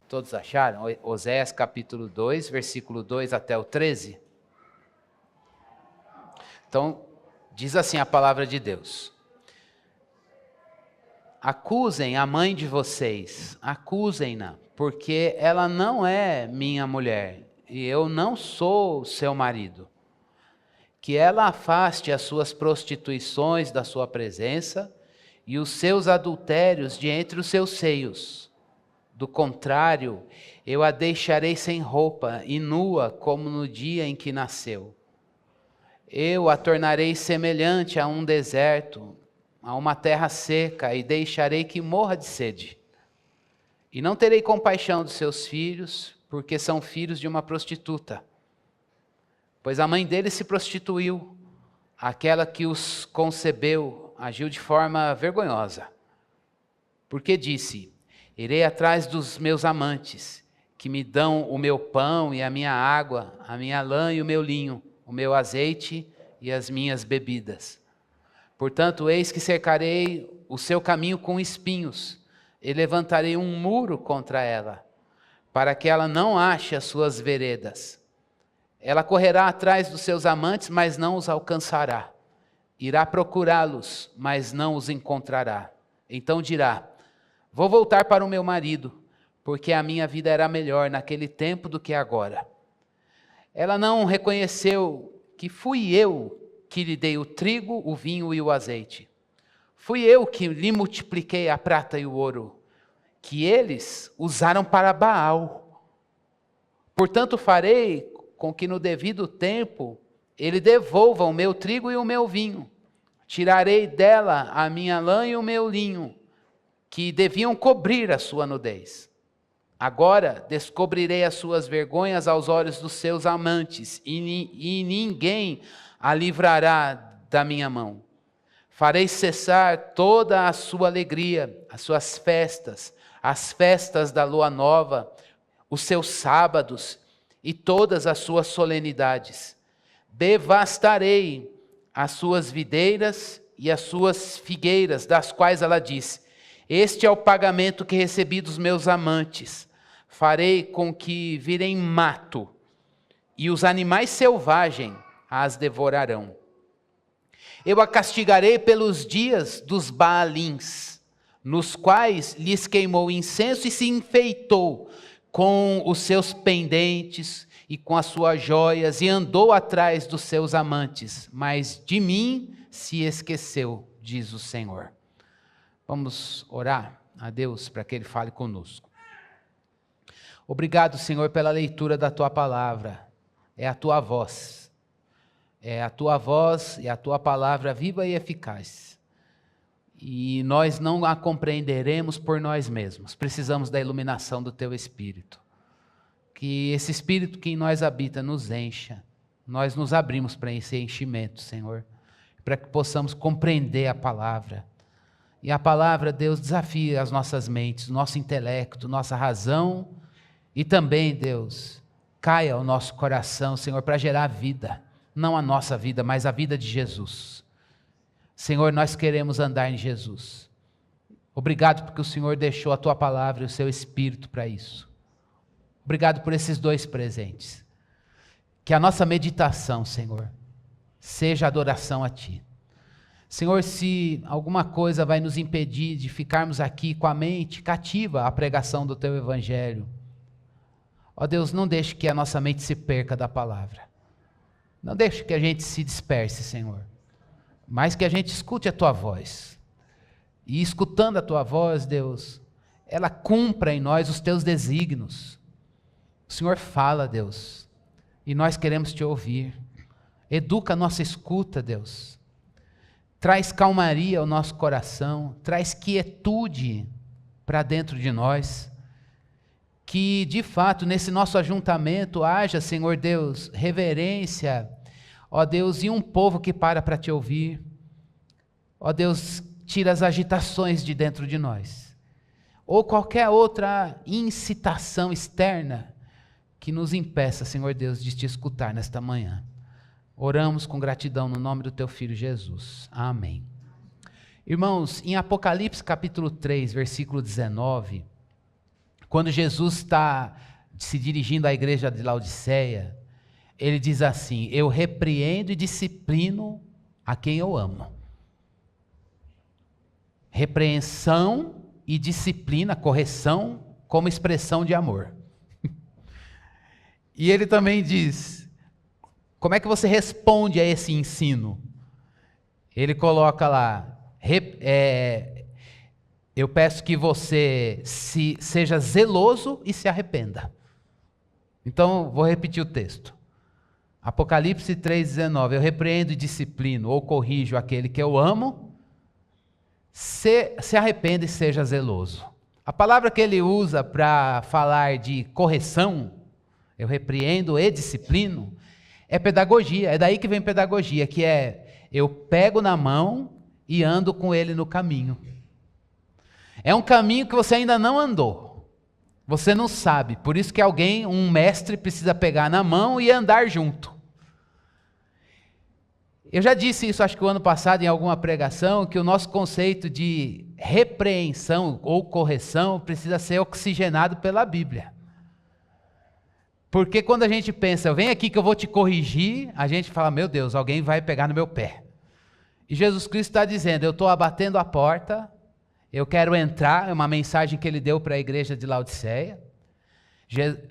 Todos acharam? Oséias capítulo 2, versículo 2 até o 13. Então, diz assim a palavra de Deus: acusem a mãe de vocês, acusem-na, porque ela não é minha mulher, e eu não sou seu marido. Que ela afaste as suas prostituições da sua presença, e os seus adultérios de entre os seus seios. Do contrário, eu a deixarei sem roupa e nua como no dia em que nasceu. Eu a tornarei semelhante a um deserto, a uma terra seca, e deixarei que morra de sede. E não terei compaixão dos seus filhos, porque são filhos de uma prostituta. Pois a mãe deles se prostituiu, aquela que os concebeu agiu de forma vergonhosa. Porque disse: irei atrás dos meus amantes, que me dão o meu pão e a minha água, a minha lã e o meu linho, o meu azeite e as minhas bebidas. Portanto, eis que cercarei o seu caminho com espinhos, e levantarei um muro contra ela, para que ela não ache as suas veredas. Ela correrá atrás dos seus amantes, mas não os alcançará. Irá procurá-los, mas não os encontrará. Então dirá: vou voltar para o meu marido, porque a minha vida era melhor naquele tempo do que agora. Ela não reconheceu que fui eu que lhe dei o trigo, o vinho e o azeite. Fui eu que lhe multipliquei a prata e o ouro, que eles usaram para Baal. Portanto, farei com que no devido tempo ele devolva o meu trigo e o meu vinho. Tirarei dela a minha lã e o meu linho, que deviam cobrir a sua nudez. Agora descobrirei as suas vergonhas aos olhos dos seus amantes, e ninguém a livrará da minha mão. Farei cessar toda a sua alegria, as suas festas, as festas da lua nova, os seus sábados e todas as suas solenidades. Devastarei as suas videiras e as suas figueiras, das quais ela disse: este é o pagamento que recebi dos meus amantes. Farei com que virem mato, e os animais selvagens as devorarão. Eu a castigarei pelos dias dos Baalins, nos quais lhes queimou incenso e se enfeitou com os seus pendentes e com as suas joias, e andou atrás dos seus amantes, mas de mim se esqueceu, diz o Senhor. Vamos orar a Deus para que Ele fale conosco. Obrigado, Senhor, pela leitura da Tua palavra. É a Tua voz. É a Tua voz e a Tua palavra viva e eficaz. E nós não a compreenderemos por nós mesmos. Precisamos da iluminação do Teu Espírito. Que esse Espírito que em nós habita nos encha. Nós nos abrimos para esse enchimento, Senhor. Para que possamos compreender a palavra. E a palavra, Deus, desafia as nossas mentes, nosso intelecto, nossa razão. E também, Deus, caia ao nosso coração, Senhor, para gerar vida. Não a nossa vida, mas a vida de Jesus. Senhor, nós queremos andar em Jesus. Obrigado porque o Senhor deixou a Tua palavra e o Seu Espírito para isso. Obrigado por esses dois presentes. Que a nossa meditação, Senhor, seja adoração a Ti. Senhor, se alguma coisa vai nos impedir de ficarmos aqui com a mente cativa à pregação do Teu Evangelho, ó Deus, não deixe que a nossa mente se perca da palavra. Não deixe que a gente se disperse, Senhor. Mas que a gente escute a Tua voz. E escutando a Tua voz, Deus, ela cumpra em nós os Teus desígnios. O Senhor fala, Deus, e nós queremos Te ouvir. Educa a nossa escuta, Deus. Traz calmaria ao nosso coração, traz quietude para dentro de nós. Que, de fato, nesse nosso ajuntamento haja, Senhor Deus, reverência, ó Deus, e um povo que para Te ouvir. Ó Deus, tira as agitações de dentro de nós. ou qualquer outra incitação externa que nos impeça, Senhor Deus, de te escutar nesta manhã. Oramos com gratidão no nome do teu Filho Jesus. Amém. Irmãos, em Apocalipse capítulo 3, versículo 19, quando Jesus está se dirigindo à igreja de Laodiceia, ele diz assim: eu repreendo e disciplino a quem eu amo. Repreensão e disciplina, correção, como expressão de amor. E ele também diz, como é que você responde a esse ensino? Ele coloca lá, eu peço que você seja zeloso e se arrependa. Então, vou repetir o texto. Apocalipse 3,19, eu repreendo e disciplino, ou corrijo aquele que eu amo, se arrependa e seja zeloso. A palavra que ele usa para falar de correção, eu repreendo e disciplino, é pedagogia. É daí que vem pedagogia, que é eu pego na mão e ando com ele no caminho. É um caminho que você ainda não andou. Você não sabe. Por isso que um mestre, precisa pegar na mão e andar junto. Eu já disse isso, acho que o ano passado, em alguma pregação, que o nosso conceito de repreensão ou correção precisa ser oxigenado pela Bíblia. Porque quando a gente pensa, vem aqui que eu vou te corrigir, a gente fala, meu Deus, alguém vai pegar no meu pé. E Jesus Cristo está dizendo, eu estou abatendo a porta, eu quero entrar, é uma mensagem que ele deu para a igreja de Laodiceia.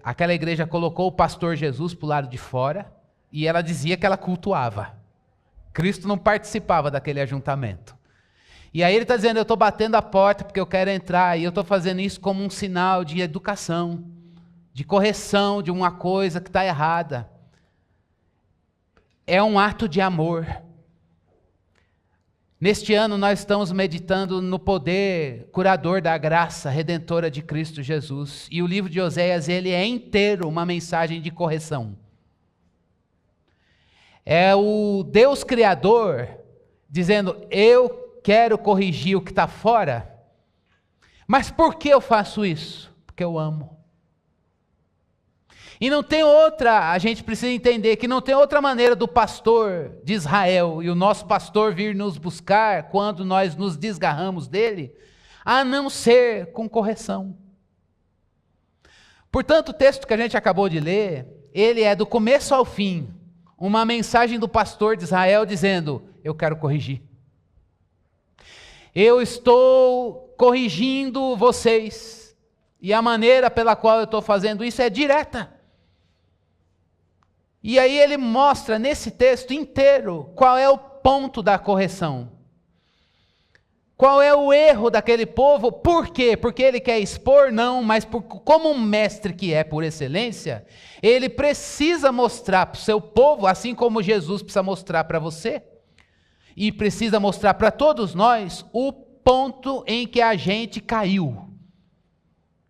Aquela igreja colocou o pastor Jesus para o lado de fora, e ela dizia que ela cultuava. Cristo não participava daquele ajuntamento. E aí ele está dizendo, eu estou batendo a porta porque eu quero entrar, e eu estou fazendo isso como um sinal de educação, de correção de uma coisa que está errada. É um ato de amor. Neste ano nós estamos meditando no poder curador da graça redentora de Cristo Jesus. E o livro de Oséias, ele é inteiro uma mensagem de correção. É o Deus Criador dizendo, eu quero corrigir o que está fora. Mas por que eu faço isso? Porque eu amo. E não tem outra, a gente precisa entender que não tem outra maneira do pastor de Israel e o nosso pastor vir nos buscar quando nós nos desgarramos dele, a não ser com correção. Portanto, o texto que a gente acabou de ler, ele é do começo ao fim, uma mensagem do pastor de Israel dizendo, eu quero corrigir. Eu estou corrigindo vocês, e a maneira pela qual eu estou fazendo isso é direta. E aí ele mostra nesse texto inteiro qual é o ponto da correção. Qual é o erro daquele povo? Por quê? Porque ele quer expor? Não, mas como um mestre que é por excelência, ele precisa mostrar para o seu povo, assim como Jesus precisa mostrar para você, e precisa mostrar para todos nós, o ponto em que a gente caiu.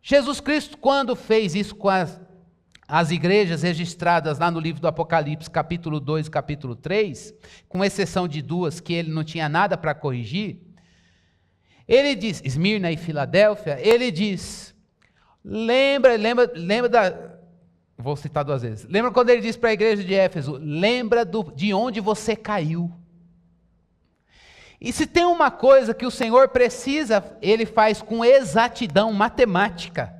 Jesus Cristo, quando fez isso com as igrejas registradas lá no livro do Apocalipse, capítulo 2 e capítulo 3, com exceção de duas que ele não tinha nada para corrigir, ele diz, Esmirna e Filadélfia, ele diz, lembra vou citar duas vezes, lembra quando ele diz para a igreja de Éfeso, lembra de onde você caiu. E se tem uma coisa que o Senhor precisa, ele faz com exatidão matemática,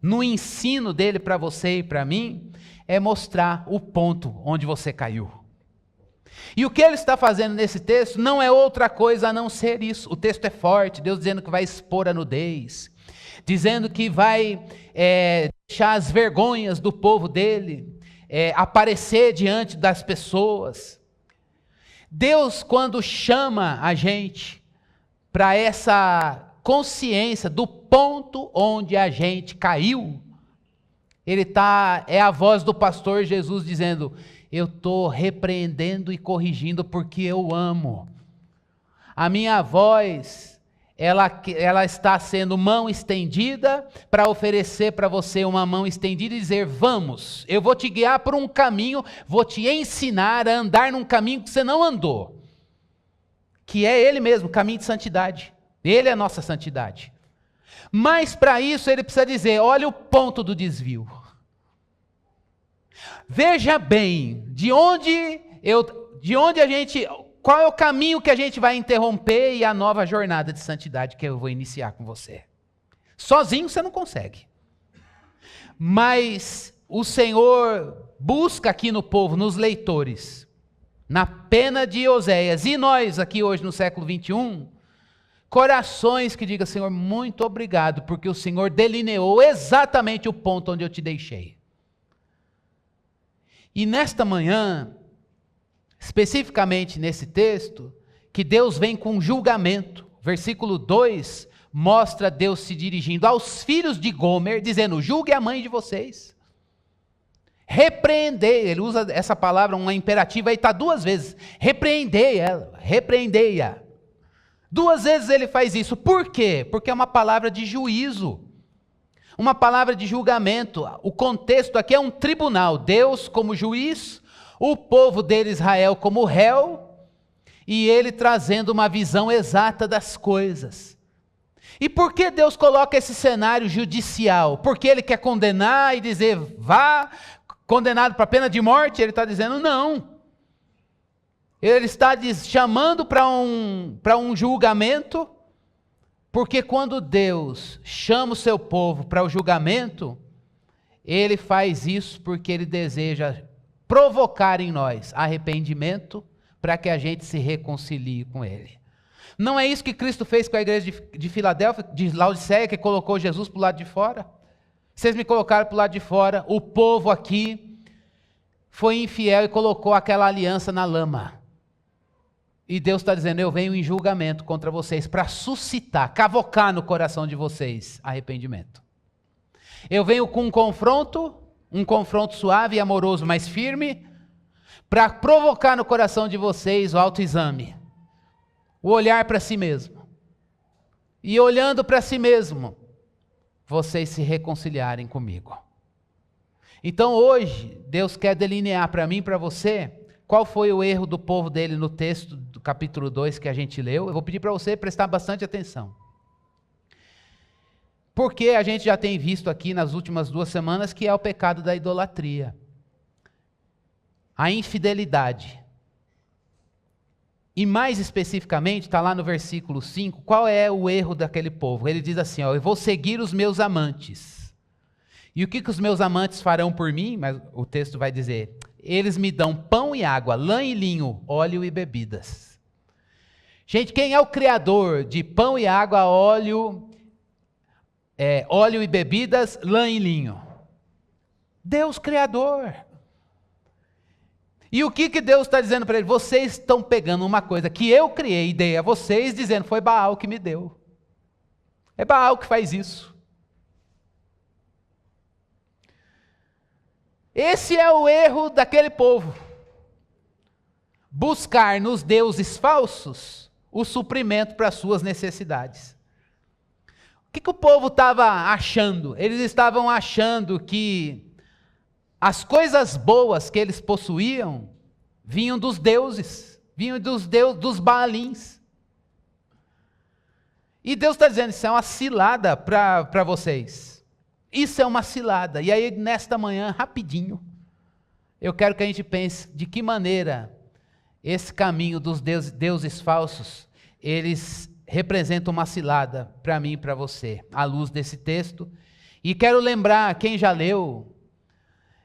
no ensino dele para você e para mim, é mostrar o ponto onde você caiu. E o que ele está fazendo nesse texto não é outra coisa a não ser isso. O texto é forte, Deus dizendo que vai expor a nudez, dizendo que vai deixar as vergonhas do povo dele aparecer diante das pessoas. Deus, quando chama a gente para essa consciência do ponto onde a gente caiu, é a voz do pastor Jesus dizendo, eu estou repreendendo e corrigindo porque eu amo. A minha voz, ela está sendo mão estendida para oferecer para você uma mão estendida e dizer, vamos, eu vou te guiar por um caminho, vou te ensinar a andar num caminho que você não andou, que é ele mesmo, caminho de santidade. Ele é a nossa santidade. Mas para isso ele precisa dizer, olha o ponto do desvio. Veja bem, qual é o caminho que a gente vai interromper e a nova jornada de santidade que eu vou iniciar com você. Sozinho você não consegue. Mas o Senhor busca aqui no povo, nos leitores, na pena de Oséias, e nós aqui hoje no século 21, corações que digam, Senhor, muito obrigado, porque o Senhor delineou exatamente o ponto onde eu te deixei. E nesta manhã, especificamente nesse texto, que Deus vem com julgamento. Versículo 2 mostra Deus se dirigindo aos filhos de Gomer, dizendo, julgue a mãe de vocês. Repreendei, ele usa essa palavra, uma imperativa, aí está 2 vezes. Repreendei ela, repreendei-a. 2 vezes ele faz isso. Por quê? Porque é uma palavra de juízo. Uma palavra de julgamento. O contexto aqui é um tribunal. Deus como juiz, o povo dele, Israel, como réu, e ele trazendo uma visão exata das coisas. E por que Deus coloca esse cenário judicial? Porque ele quer condenar e dizer, vá, condenado para pena de morte? Ele está dizendo, não. Ele está chamando para um julgamento, porque quando Deus chama o seu povo para o julgamento, ele faz isso porque ele deseja provocar em nós arrependimento para que a gente se reconcilie com ele. Não é isso que Cristo fez com a igreja de Filadélfia, de Laodiceia, que colocou Jesus para o lado de fora? Vocês me colocaram para o lado de fora, o povo aqui foi infiel e colocou aquela aliança na lama. E Deus está dizendo, eu venho em julgamento contra vocês para suscitar, cavocar no coração de vocês arrependimento. Eu venho com um confronto suave e amoroso, mas firme, para provocar no coração de vocês o autoexame, o olhar para si mesmo. E olhando para si mesmo, vocês se reconciliarem comigo. Então hoje, Deus quer delinear para mim e para você, qual foi o erro do povo dele no texto do capítulo 2 que a gente leu. Eu vou pedir para você prestar bastante atenção. Porque a gente já tem visto aqui nas últimas 2 semanas que é o pecado da idolatria. A infidelidade. E mais especificamente, está lá no versículo 5, qual é o erro daquele povo? Ele diz assim, eu vou seguir os meus amantes. E o que os meus amantes farão por mim? Mas o texto vai dizer, eles me dão pão e água, lã e linho, óleo e bebidas. Gente, quem é o criador de pão e água, óleo e bebidas, lã e linho? Deus criador. E o que Deus está dizendo para ele? Vocês estão pegando uma coisa que eu criei e dei a vocês, dizendo, foi Baal que me deu. É Baal que faz isso. Esse é o erro daquele povo. Buscar nos deuses falsos o suprimento para as suas necessidades. O que o povo estava achando? Eles estavam achando que as coisas boas que eles possuíam vinham dos deuses, vinham dos Baalins. E Deus está dizendo, isso é uma cilada para vocês. Isso é uma cilada. E aí, nesta manhã, rapidinho, eu quero que a gente pense de que maneira esse caminho dos deuses falsos, eles representam uma cilada para mim e para você, à luz desse texto. E quero lembrar, quem já leu,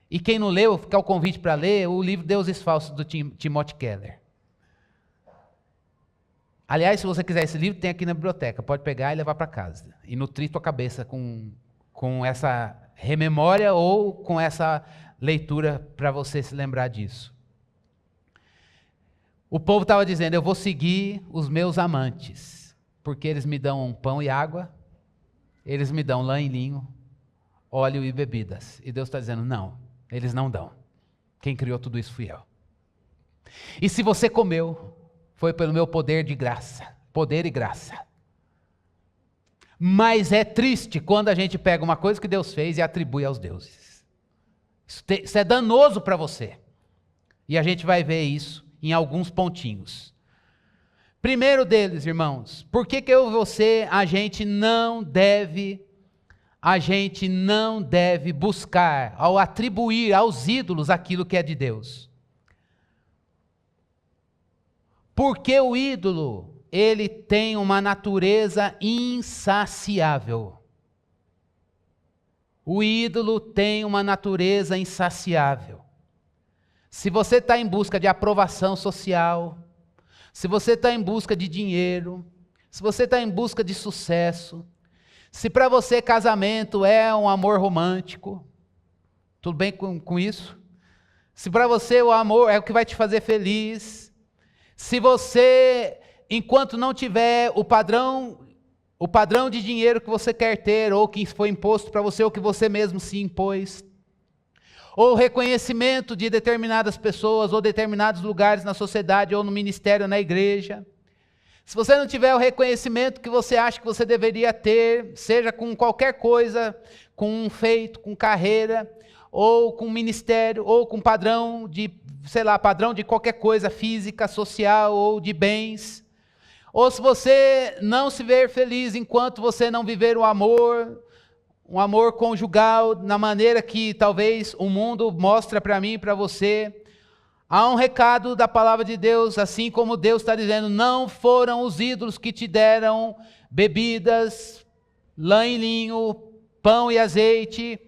e quem não leu, ficar o convite para ler, o livro Deuses Falsos, do Timothy Keller. Aliás, se você quiser esse livro, tem aqui na biblioteca, pode pegar e levar para casa. E nutrir tua cabeça com essa rememória ou com essa leitura para você se lembrar disso. O povo estava dizendo, eu vou seguir os meus amantes, porque eles me dão pão e água, eles me dão lã e linho, óleo e bebidas. E Deus está dizendo, não, eles não dão. Quem criou tudo isso fui eu. E se você comeu, foi pelo meu poder de graça, poder e graça. Mas é triste quando a gente pega uma coisa que Deus fez e atribui aos deuses. Isso é danoso para você. E a gente vai ver isso em alguns pontinhos. Primeiro deles, irmãos, por que eu e você, a gente não deve buscar, ao atribuir aos ídolos aquilo que é de Deus? Porque o ídolo, ele tem uma natureza insaciável. O ídolo tem uma natureza insaciável. Se você está em busca de aprovação social, se você está em busca de dinheiro, se você está em busca de sucesso, se para você casamento é um amor romântico, tudo bem com isso? Se para você o amor é o que vai te fazer feliz, se você, enquanto não tiver o padrão de dinheiro que você quer ter, ou que foi imposto para você, ou que você mesmo se impôs, ou reconhecimento de determinadas pessoas, ou determinados lugares na sociedade, ou no ministério, na igreja, se você não tiver o reconhecimento que você acha que você deveria ter, seja com qualquer coisa, com um feito, com carreira, ou com ministério, ou com padrão de, padrão de qualquer coisa física, social, ou de bens, ou se você não se ver feliz enquanto você não viver um amor conjugal, na maneira que talvez o mundo mostra para mim e para você, há um recado da palavra de Deus, assim como Deus está dizendo, não foram os ídolos que te deram bebidas, lã e linho, pão e azeite,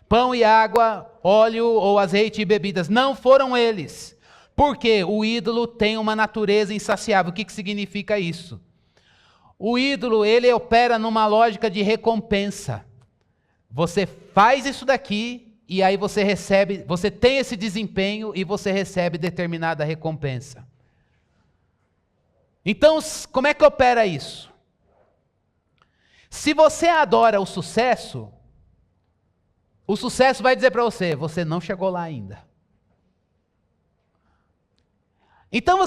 pão e água, óleo ou azeite e bebidas, não foram eles. Porque o ídolo tem uma natureza insaciável. O que significa isso? O ídolo, ele opera numa lógica de recompensa. Você faz isso daqui e aí você recebe, você tem esse desempenho e você recebe determinada recompensa. Então, como é que opera isso? Se você adora o sucesso vai dizer para você, você não chegou lá ainda. Então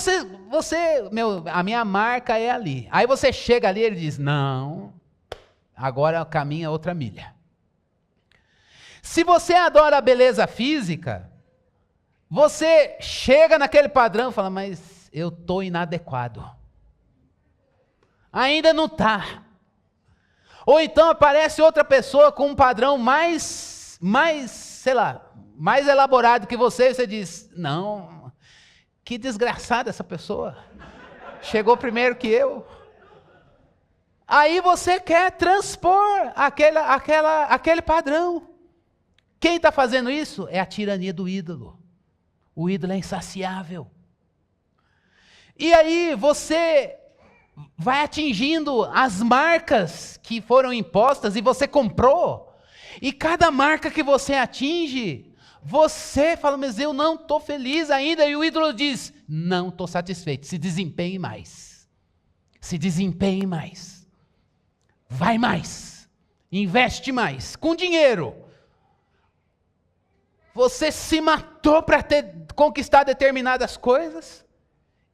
a minha marca é ali. Aí você chega ali e ele diz, não, agora caminha outra milha. Se você adora a beleza física, você chega naquele padrão e fala, mas eu estou inadequado. Ainda não está. Ou então aparece outra pessoa com um padrão mais elaborado que você, e você diz, não, que desgraçada essa pessoa, chegou primeiro que eu. Aí você quer transpor aquele padrão. Quem está fazendo isso? É a tirania do ídolo. O ídolo é insaciável. E aí você vai atingindo as marcas que foram impostas e você comprou. E cada marca que você atinge, você fala, mas eu não estou feliz ainda. E o ídolo diz, não estou satisfeito, se desempenhe mais. Se desempenhe mais. Vai mais. Investe mais. Com dinheiro. Você se matou para conquistar determinadas coisas.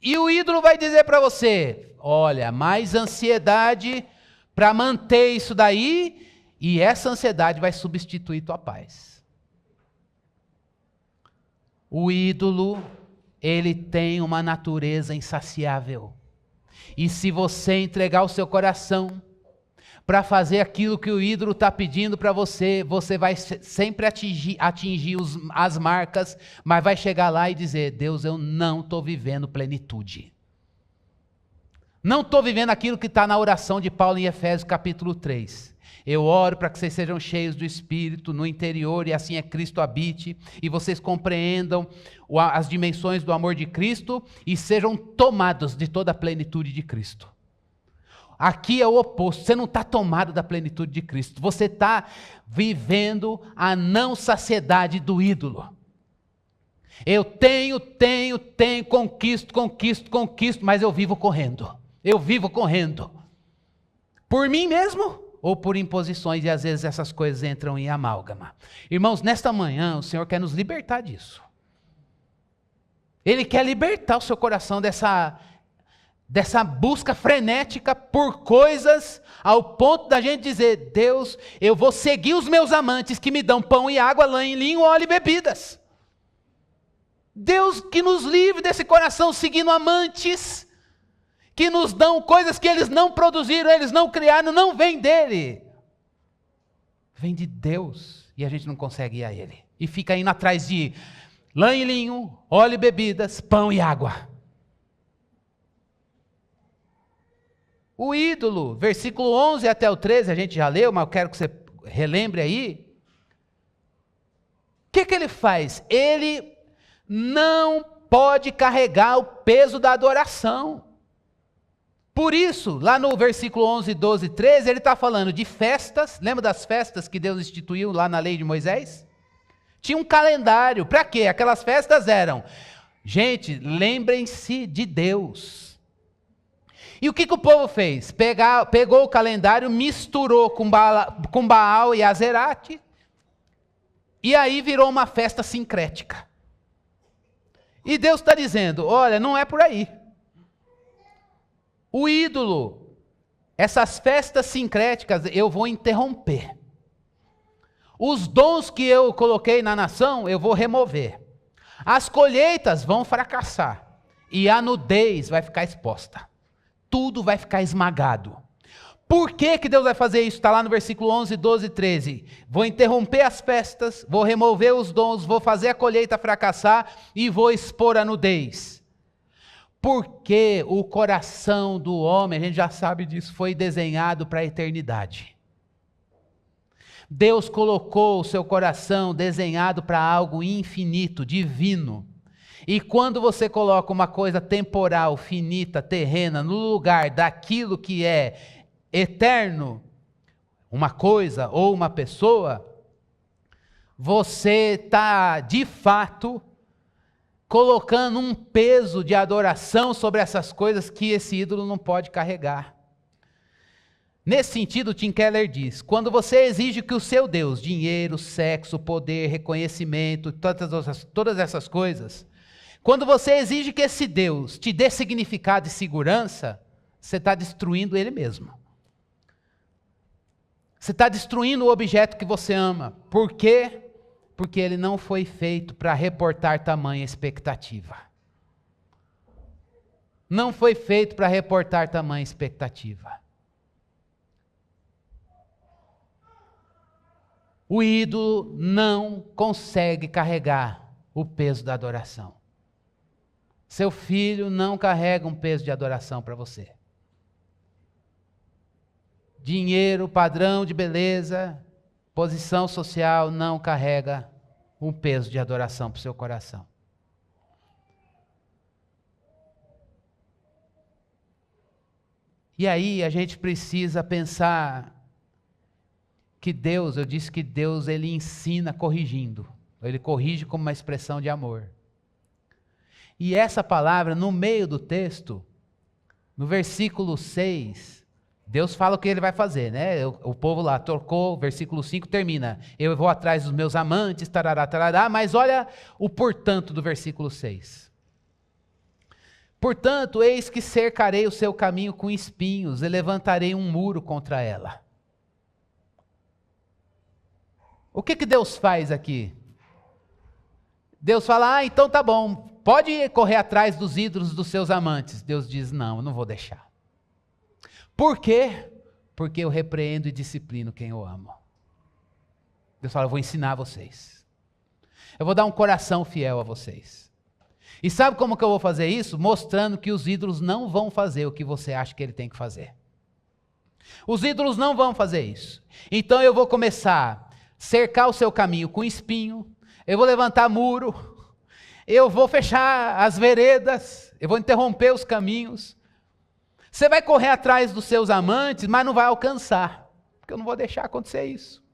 E o ídolo vai dizer para você, olha, mais ansiedade para manter isso daí. E essa ansiedade vai substituir tua paz. O ídolo, ele tem uma natureza insaciável. E se você entregar o seu coração para fazer aquilo que o ídolo está pedindo para você, você vai sempre atingir as marcas, mas vai chegar lá e dizer, Deus, eu não estou vivendo plenitude. Não estou vivendo aquilo que está na oração de Paulo em Efésios capítulo 3. Eu oro para que vocês sejam cheios do Espírito no interior e assim Cristo habite, e vocês compreendam as dimensões do amor de Cristo e sejam tomados de toda a plenitude de Cristo. Aqui é o oposto, você não está tomado da plenitude de Cristo, você está vivendo a não saciedade do ídolo. Eu tenho, conquisto, mas eu vivo correndo. Por mim mesmo ou por imposições, e às vezes essas coisas entram em amálgama. Irmãos, nesta manhã o Senhor quer nos libertar disso. Ele quer libertar o seu coração dessa busca frenética por coisas, ao ponto da gente dizer, Deus, eu vou seguir os meus amantes que me dão pão e água, lã e linho, óleo e bebidas. Deus que nos livre desse coração seguindo amantes, que nos dão coisas que eles não produziram, eles não criaram, não vem dele. Vem de Deus. E a gente não consegue ir a ele. E fica indo atrás de lã e linho, óleo e bebidas, pão e água. O ídolo, versículo 11 até o 13, a gente já leu, mas eu quero que você relembre aí. O que ele faz? Ele não pode carregar o peso da adoração. Por isso, lá no versículo 11, 12, 13, ele está falando de festas. Lembra das festas que Deus instituiu lá na lei de Moisés? Tinha um calendário. Para quê? Aquelas festas eram, gente, lembrem-se de Deus. E o que o povo fez? Pegou o calendário, misturou com Baal e Azerate, e aí virou uma festa sincrética. E Deus está dizendo, olha, não é por aí. O ídolo, essas festas sincréticas eu vou interromper. Os dons que eu coloquei na nação eu vou remover. As colheitas vão fracassar. E a nudez vai ficar exposta. Tudo vai ficar esmagado. Por que Deus vai fazer isso? Está lá no versículo 11, 12, 13. Vou interromper as festas, vou remover os dons, vou fazer a colheita fracassar e vou expor a nudez. Porque o coração do homem, a gente já sabe disso, foi desenhado para a eternidade. Deus colocou o seu coração desenhado para algo infinito, divino. E quando você coloca uma coisa temporal, finita, terrena, no lugar daquilo que é eterno, uma coisa ou uma pessoa, você está, de fato, colocando um peso de adoração sobre essas coisas que esse ídolo não pode carregar. Nesse sentido, Tim Keller diz, quando você exige que o seu Deus, dinheiro, sexo, poder, reconhecimento, todas essas coisas, quando você exige que esse Deus te dê significado e segurança, você está destruindo ele mesmo. Você está destruindo o objeto que você ama. Por quê? Porque ele não foi feito para reportar tamanha expectativa. Não foi feito para reportar tamanha expectativa. O ídolo não consegue carregar o peso da adoração. Seu filho não carrega um peso de adoração para você. Dinheiro, padrão de beleza, posição social não carrega um peso de adoração para o seu coração. E aí a gente precisa pensar que Deus, eu disse que Deus ele ensina corrigindo. Ele corrige como uma expressão de amor. E essa palavra, no meio do texto, no versículo 6, Deus fala o que ele vai fazer, né? O povo lá tocou, versículo 5 termina. Eu vou atrás dos meus amantes, tarará, tarará, mas olha o portanto do versículo 6. Portanto, eis que cercarei o seu caminho com espinhos e levantarei um muro contra ela. O que Deus faz aqui? Deus fala, então tá bom, pode correr atrás dos ídolos dos seus amantes. Deus diz, não, eu não vou deixar. Por quê? Porque eu repreendo e disciplino quem eu amo. Deus fala, eu vou ensinar vocês. Eu vou dar um coração fiel a vocês. E sabe como que eu vou fazer isso? Mostrando que os ídolos não vão fazer o que você acha que ele tem que fazer. Os ídolos não vão fazer isso. Então eu vou começar a cercar o seu caminho com espinho, eu vou levantar muro, eu vou fechar as veredas, eu vou interromper os caminhos. Você vai correr atrás dos seus amantes, mas não vai alcançar, porque eu não vou deixar acontecer isso.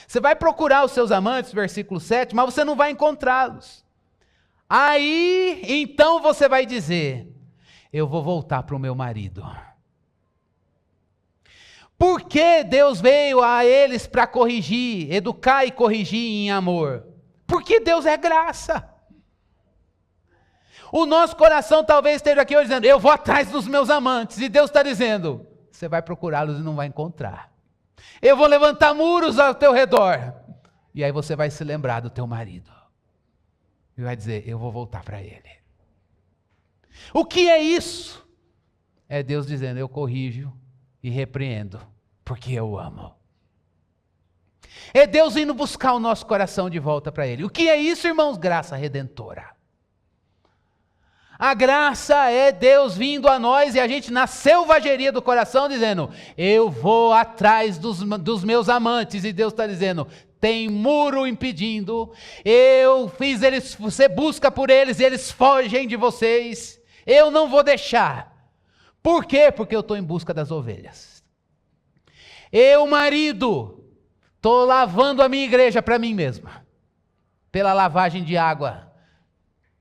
Você vai procurar os seus amantes, versículo 7, mas você não vai encontrá-los. Aí, então você vai dizer, eu vou voltar para o meu marido. Por que Deus veio a eles para corrigir, educar e corrigir em amor? Porque Deus é graça. O nosso coração talvez esteja aqui hoje dizendo, eu vou atrás dos meus amantes. E Deus está dizendo, você vai procurá-los e não vai encontrar. Eu vou levantar muros ao teu redor. E aí você vai se lembrar do teu marido. E vai dizer, eu vou voltar para ele. O que é isso? é Deus dizendo, eu corrijo e repreendo, porque eu amo. É Deus indo buscar o nosso coração de volta para Ele. O que é isso, irmãos? Graça redentora. A graça é Deus vindo a nós e a gente na selvageria do coração dizendo, eu vou atrás dos meus amantes. E Deus está dizendo, tem muro impedindo, eu fiz eles, você busca por eles e eles fogem de vocês. Eu não vou deixar. Por quê? Porque eu estou em busca das ovelhas. Eu, marido, estou lavando a minha igreja para mim mesmo. Pela lavagem de água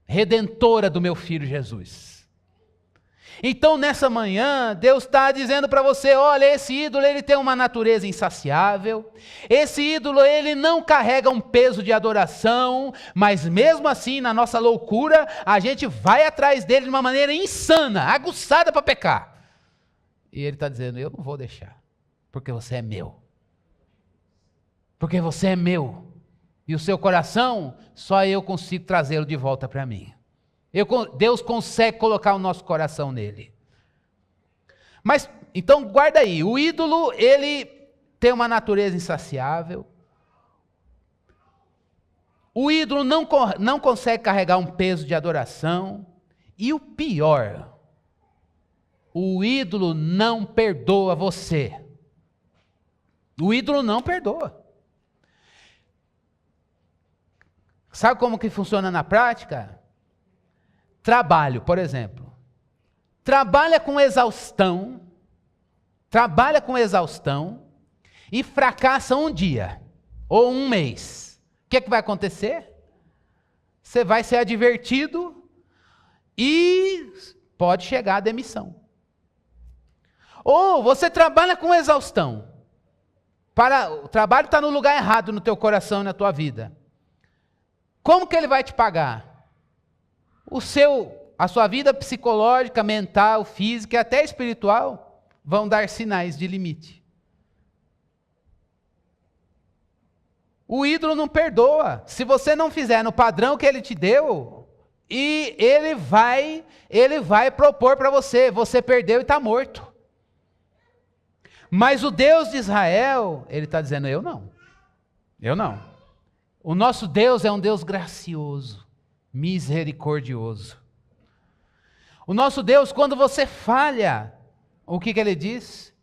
redentora do meu filho Jesus. Então nessa manhã, Deus está dizendo para você, olha, esse ídolo ele tem uma natureza insaciável, esse ídolo ele não carrega um peso de adoração, mas mesmo assim na nossa loucura, a gente vai atrás dele de uma maneira insana, aguçada para pecar. E ele está dizendo, eu não vou deixar, porque você é meu. Porque você é meu. E o seu coração, só eu consigo trazê-lo de volta para mim. Deus consegue colocar o nosso coração nele. Mas, então guarda aí, o ídolo, ele tem uma natureza insaciável. O ídolo não consegue carregar um peso de adoração. E o pior, o ídolo não perdoa você. O ídolo não perdoa. Sabe como que funciona na prática? Trabalho, por exemplo. Trabalha com exaustão e fracassa um dia ou um mês. O que vai acontecer? Você vai ser advertido e pode chegar a demissão. Ou você trabalha com exaustão. O trabalho está no lugar errado no teu coração e na tua vida. Como que ele vai te pagar? A sua vida psicológica, mental, física e até espiritual vão dar sinais de limite. O ídolo não perdoa. Se você não fizer no padrão que ele te deu, e ele vai propor para você, você perdeu e está morto. Mas o Deus de Israel, ele está dizendo, eu não. O nosso Deus é um Deus gracioso, misericordioso. O nosso Deus, quando você falha, o que ele diz?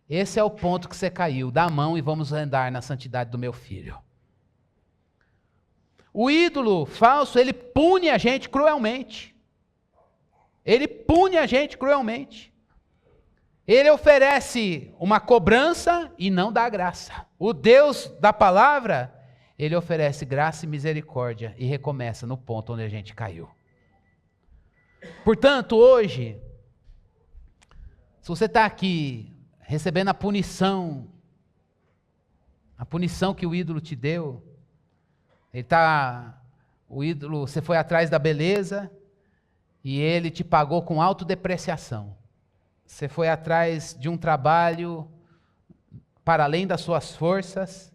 Esse é o ponto que você caiu, dá a mão e vamos andar na santidade do meu filho. O ídolo falso, ele pune a gente cruelmente. Ele oferece uma cobrança e não dá graça. O Deus da palavra, ele oferece graça e misericórdia e recomeça no ponto onde a gente caiu. Portanto, hoje, se você está aqui recebendo a punição que o ídolo te deu, você foi atrás da beleza e ele te pagou com autodepreciação. Você foi atrás de um trabalho para além das suas forças,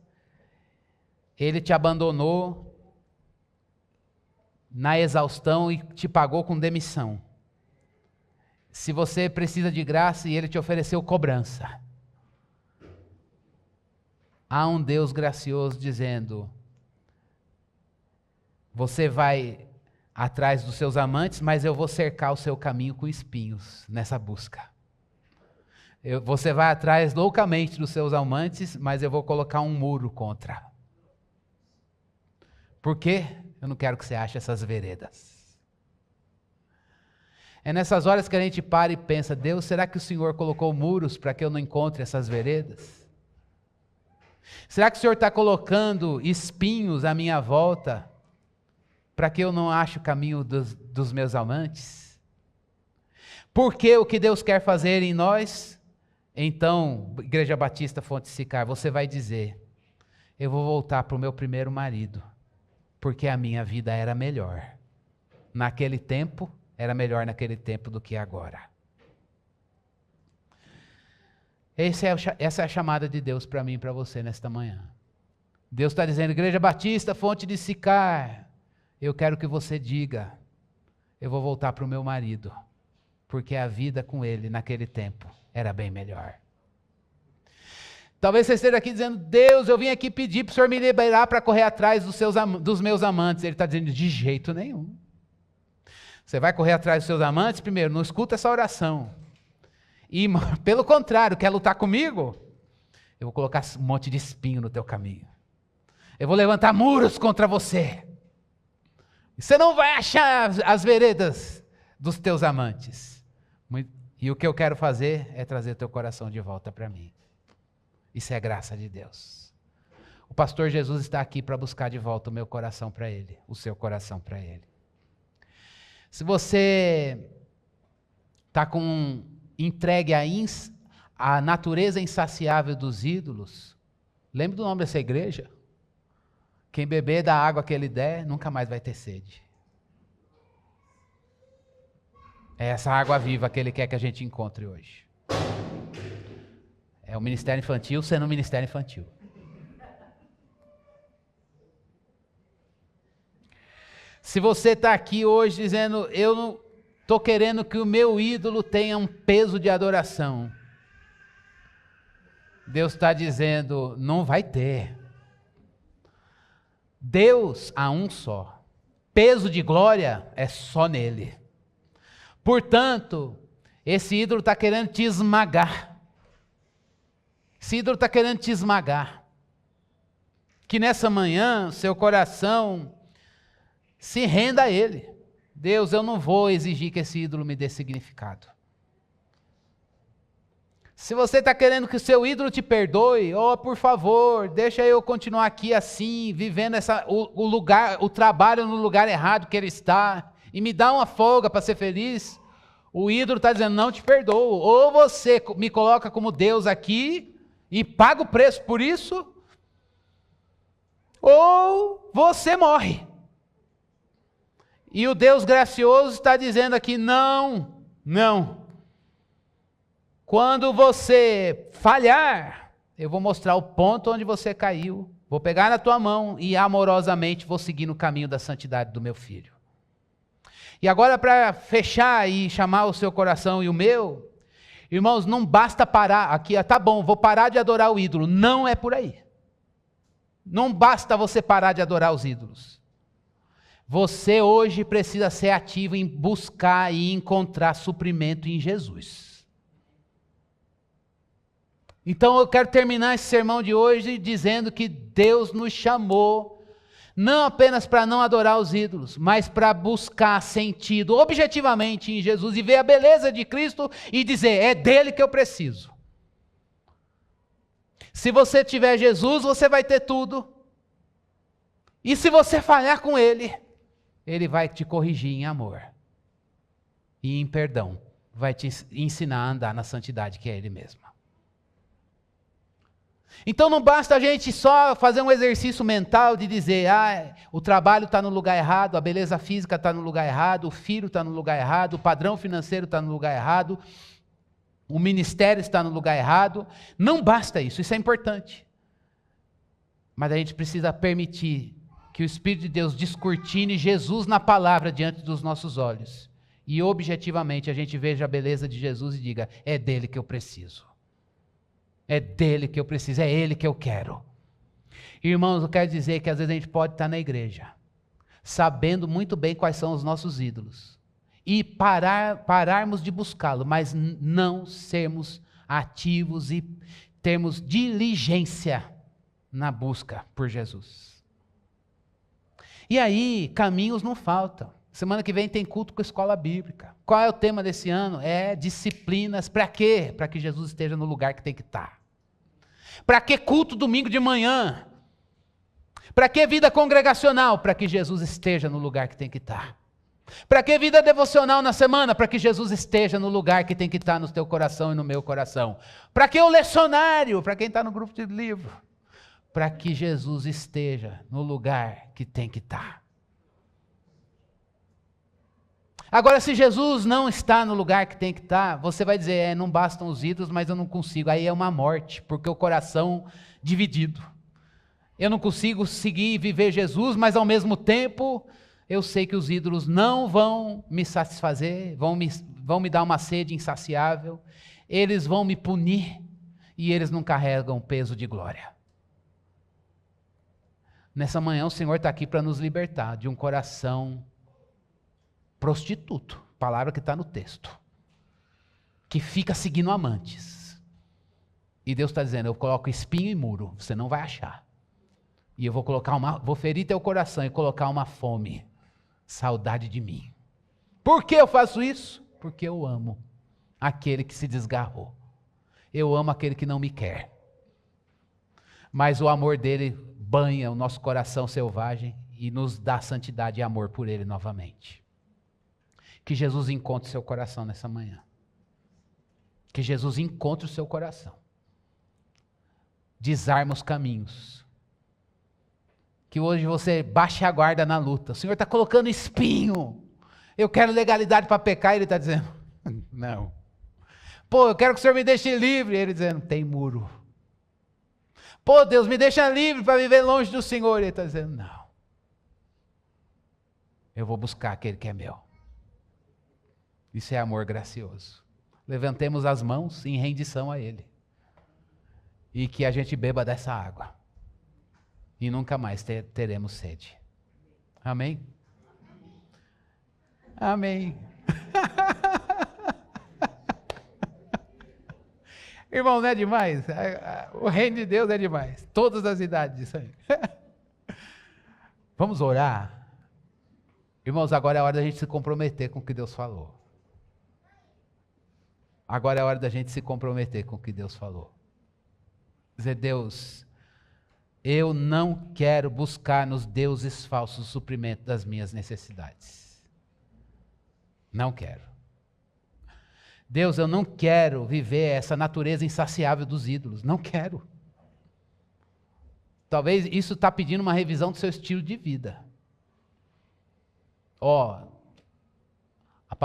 ele te abandonou na exaustão e te pagou com demissão. Se você precisa de graça e ele te ofereceu cobrança, há um Deus gracioso dizendo, você vai atrás dos seus amantes, mas eu vou cercar o seu caminho com espinhos nessa busca. Você vai atrás loucamente dos seus amantes, mas eu vou colocar um muro contra. Por quê? Eu não quero que você ache essas veredas. É nessas horas que a gente para e pensa, Deus, será que o Senhor colocou muros para que eu não encontre essas veredas? Será que o Senhor está colocando espinhos à minha volta para que eu não ache o caminho dos meus amantes? Porque o que Deus quer fazer em nós? Então, Igreja Batista Fonte Sicar, você vai dizer, eu vou voltar para o meu primeiro marido, porque a minha vida era melhor. Naquele tempo, era melhor naquele tempo do que agora. Essa é a chamada de Deus para mim e para você nesta manhã. Deus está dizendo, Igreja Batista Fonte de Sicar, eu quero que você diga, eu vou voltar para o meu marido, porque a vida com ele naquele tempo era bem melhor. Talvez você esteja aqui dizendo, Deus, eu vim aqui pedir para o Senhor me liberar para correr atrás dos meus amantes. Ele está dizendo, de jeito nenhum. Você vai correr atrás dos seus amantes? Primeiro, não escuta essa oração. E, pelo contrário, quer lutar comigo? Eu vou colocar um monte de espinho no teu caminho. Eu vou levantar muros contra você. Você não vai achar as veredas dos teus amantes. E o que eu quero fazer é trazer teu coração de volta para mim. Isso é graça de Deus. O pastor Jesus está aqui para buscar de volta o meu coração para ele, o seu coração para ele. Se você está entregue à natureza insaciável dos ídolos, lembre do nome dessa igreja. Quem beber da água que ele der, nunca mais vai ter sede. É essa água viva que ele quer que a gente encontre hoje. É o ministério infantil sendo um ministério infantil. Se você está aqui hoje dizendo, eu não estou querendo que o meu ídolo tenha um peso de adoração. Deus está dizendo, não vai ter. Deus há um só. Peso de glória é só nele. Portanto, esse ídolo está querendo te esmagar. Esse ídolo está querendo te esmagar. Que nessa manhã, seu coração se renda a ele. Deus, eu não vou exigir que esse ídolo me dê significado. Se você está querendo que o seu ídolo te perdoe, por favor, deixa eu continuar aqui assim, vivendo o trabalho no lugar errado que ele está, e me dá uma folga para ser feliz. O ídolo está dizendo, não te perdoo. Ou você me coloca como Deus aqui, e paga o preço por isso, ou você morre. E o Deus gracioso está dizendo aqui, não. Quando você falhar, eu vou mostrar o ponto onde você caiu, vou pegar na tua mão e amorosamente vou seguir no caminho da santidade do meu filho. E agora, para fechar e chamar o seu coração e o meu, irmãos, não basta parar aqui, tá bom, vou parar de adorar o ídolo. Não é por aí. Não basta você parar de adorar os ídolos. Você hoje precisa ser ativo em buscar e encontrar suprimento em Jesus. Então eu quero terminar esse sermão de hoje dizendo que Deus nos chamou não apenas para não adorar os ídolos, mas para buscar sentido objetivamente em Jesus e ver a beleza de Cristo e dizer, é dele que eu preciso. Se você tiver Jesus, você vai ter tudo. E se você falhar com ele, ele vai te corrigir em amor e em perdão. Vai te ensinar a andar na santidade que é ele mesmo. Então não basta a gente só fazer um exercício mental de dizer, o trabalho está no lugar errado, a beleza física está no lugar errado, o filho está no lugar errado, o padrão financeiro está no lugar errado, o ministério está no lugar errado. Não basta isso, isso é importante. Mas a gente precisa permitir que o Espírito de Deus descortine Jesus na palavra diante dos nossos olhos. E objetivamente a gente veja a beleza de Jesus e diga, é dele que eu preciso. É dele que eu preciso, é ele que eu quero. Irmãos, eu quero dizer que às vezes a gente pode estar na igreja, sabendo muito bem quais são os nossos ídolos, e pararmos de buscá-lo, mas não sermos ativos e termos diligência na busca por Jesus. E aí, caminhos não faltam. Semana que vem tem culto com a escola bíblica. Qual é o tema desse ano? É disciplinas. Para quê? Para que Jesus esteja no lugar que tem que estar. Para que culto domingo de manhã? Para que vida congregacional? Para que Jesus esteja no lugar que tem que estar. Para que vida devocional na semana? Para que Jesus esteja no lugar que tem que estar no teu coração e no meu coração. Para que o lecionário? Para quem está no grupo de livro. Para que Jesus esteja no lugar que tem que estar. Agora, se Jesus não está no lugar que tem que estar, você vai dizer, não bastam os ídolos, mas eu não consigo. Aí é uma morte, porque o coração dividido. Eu não consigo seguir e viver Jesus, mas ao mesmo tempo, eu sei que os ídolos não vão me satisfazer, vão vão me dar uma sede insaciável, eles vão me punir e eles não carregam o peso de glória. Nessa manhã o Senhor está aqui para nos libertar de um coração prostituto, palavra que está no texto, que fica seguindo amantes. E Deus está dizendo, eu coloco espinho e muro, você não vai achar. E eu vou ferir teu coração e colocar uma fome, saudade de mim. Por que eu faço isso? Porque eu amo aquele que se desgarrou. Eu amo aquele que não me quer. Mas o amor dele banha o nosso coração selvagem e nos dá santidade e amor por ele novamente. Que Jesus encontre o seu coração nessa manhã. Que Jesus encontre o seu coração. Desarma os caminhos. Que hoje você baixe a guarda na luta. O Senhor está colocando espinho. Eu quero legalidade para pecar. E Ele está dizendo, não. Pô, eu quero que o Senhor me deixe livre. E Ele dizendo, tem muro. Pô, Deus, me deixa livre para viver longe do Senhor. E Ele está dizendo, não. Eu vou buscar aquele que é meu. Isso é amor gracioso. Levantemos as mãos em rendição a Ele. E que a gente beba dessa água. E nunca mais teremos sede. Amém? Amém. Irmão, não é demais? O reino de Deus é demais. Todas as idades, isso aí. Vamos orar? Irmãos, agora é a hora da gente se comprometer com o que Deus falou. Agora é a hora da gente se comprometer com o que Deus falou. Dizer, Deus, eu não quero buscar nos deuses falsos o suprimento das minhas necessidades. Não quero. Deus, eu não quero viver essa natureza insaciável dos ídolos. Não quero. Talvez isso está pedindo uma revisão do seu estilo de vida.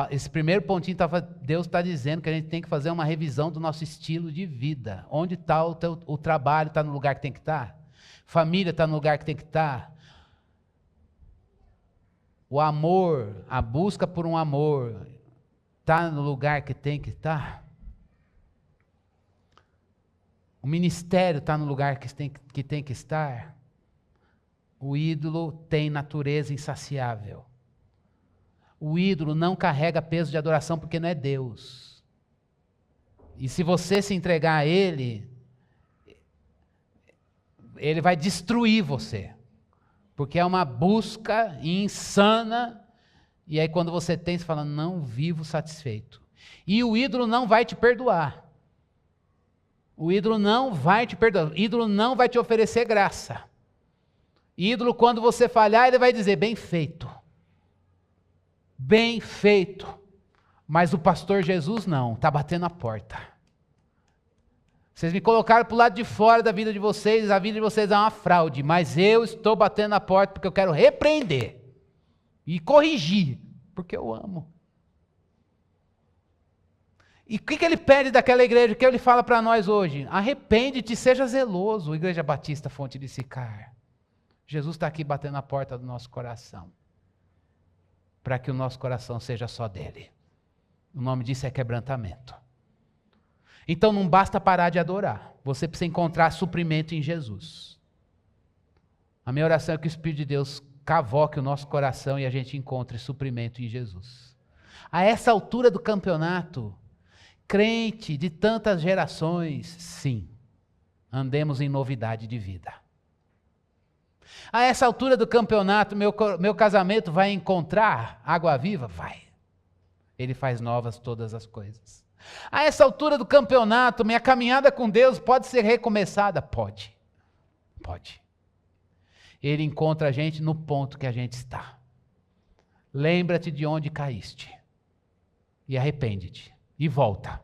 Esse primeiro pontinho, Deus está dizendo que a gente tem que fazer uma revisão do nosso estilo de vida. Onde está o trabalho? Está no lugar que tem que estar? Família está no lugar que tem que estar? O amor, a busca por um amor, está no lugar que tem que estar? O ministério está no lugar que tem que estar? O ídolo tem natureza insaciável. O ídolo não carrega peso de adoração porque não é Deus. E se você se entregar a ele, ele vai destruir você. Porque é uma busca insana. E aí quando você tem, você fala, não vivo satisfeito. E o ídolo não vai te perdoar. O ídolo não vai te perdoar. O ídolo não vai te oferecer graça. Ídolo, quando você falhar, ele vai dizer, bem feito. Bem feito. Mas o pastor Jesus não, está batendo a porta. Vocês me colocaram para o lado de fora da vida de vocês, a vida de vocês é uma fraude, mas eu estou batendo a porta porque eu quero repreender e corrigir, porque eu amo. E o que ele pede daquela igreja? O que ele fala para nós hoje? Arrepende-te, seja zeloso, Igreja Batista Fonte de Sicar. Jesus está aqui batendo a porta do nosso coração, para que o nosso coração seja só dele. O nome disso é quebrantamento. Então não basta parar de adorar, você precisa encontrar suprimento em Jesus. A minha oração é que o Espírito de Deus cavoque o nosso coração e a gente encontre suprimento em Jesus. A essa altura do campeonato, crente de tantas gerações, sim, andemos em novidade de vida. A essa altura do campeonato, meu casamento vai encontrar água viva? Vai. Ele faz novas todas as coisas. A essa altura do campeonato, minha caminhada com Deus pode ser recomeçada? Pode. Pode. Ele encontra a gente no ponto que a gente está. Lembra-te de onde caíste. E arrepende-te. E volta.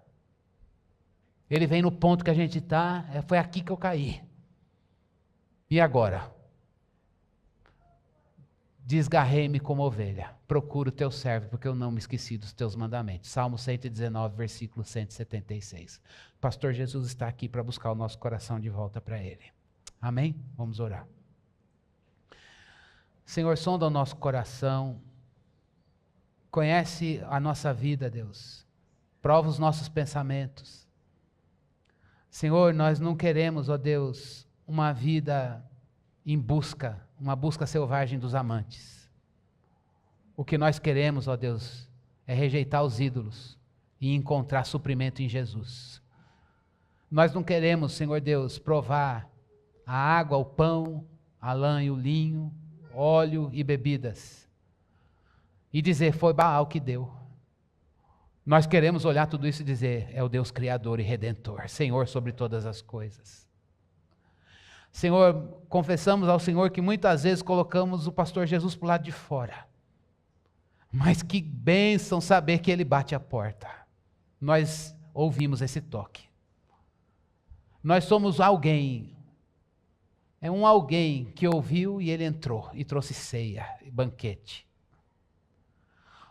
Ele vem no ponto que a gente está. Foi aqui que eu caí. E agora? Desgarrei-me como ovelha, procuro o teu servo, porque eu não me esqueci dos teus mandamentos. Salmo 119, versículo 176. Pastor Jesus está aqui para buscar o nosso coração de volta para Ele. Amém? Vamos orar. Senhor, sonda o nosso coração, conhece a nossa vida, Deus. prova os nossos pensamentos. Senhor, nós não queremos, ó Deus, uma vida uma busca selvagem dos amantes. O que nós queremos, ó Deus, é rejeitar os ídolos e encontrar suprimento em Jesus. Nós não queremos, Senhor Deus, provar a água, o pão, a lã e o linho, óleo e bebidas, e dizer, foi Baal que deu. Nós queremos olhar tudo isso e dizer, é o Deus Criador e Redentor, Senhor sobre todas as coisas. Senhor, confessamos ao Senhor que muitas vezes colocamos o pastor Jesus para o lado de fora. Mas que bênção saber que Ele bate a porta. Nós ouvimos esse toque. Nós somos alguém. É um alguém que ouviu e Ele entrou e trouxe ceia e banquete.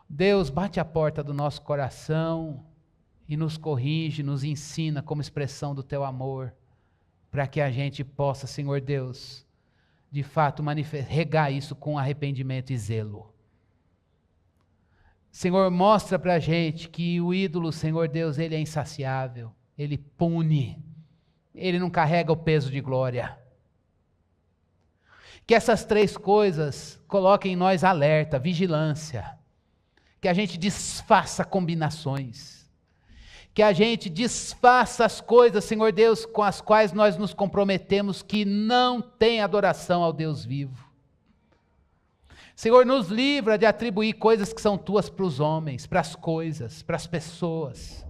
Deus bate a porta do nosso coração e nos corrige, nos ensina como expressão do Teu amor, para que a gente possa, Senhor Deus, de fato regar isso com arrependimento e zelo. Senhor, mostra para a gente que o ídolo, Senhor Deus, ele é insaciável, ele pune, ele não carrega o peso de glória. Que essas três coisas coloquem em nós alerta, vigilância, que a gente desfaça combinações, que a gente desfaça as coisas, Senhor Deus, com as quais nós nos comprometemos que não tem adoração ao Deus vivo. Senhor, nos livra de atribuir coisas que são tuas para os homens, para as coisas, para as pessoas.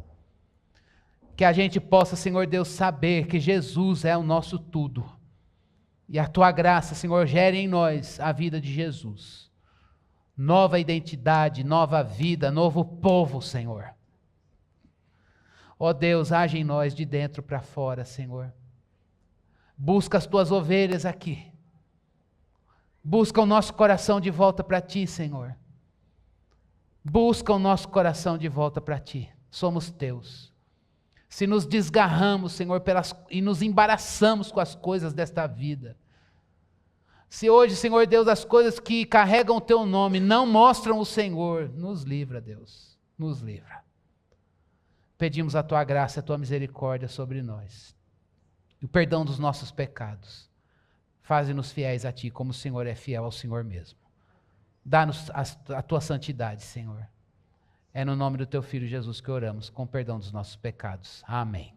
Que a gente possa, Senhor Deus, saber que Jesus é o nosso tudo. E a tua graça, Senhor, gere em nós a vida de Jesus. Nova identidade, nova vida, novo povo, Senhor. Ó Deus, age em nós de dentro para fora, Senhor. Busca as tuas ovelhas aqui. Busca o nosso coração de volta para ti, Senhor. Busca o nosso coração de volta para ti. Somos teus. Se nos desgarramos, Senhor, e nos embaraçamos com as coisas desta vida. Se hoje, Senhor Deus, as coisas que carregam o teu nome não mostram o Senhor, nos livra, Deus. Nos livra. Pedimos a tua graça e a tua misericórdia sobre nós. E o perdão dos nossos pecados. Faze-nos fiéis a ti, como o Senhor é fiel ao Senhor mesmo. Dá-nos a tua santidade, Senhor. É no nome do teu Filho Jesus que oramos, com o perdão dos nossos pecados. Amém.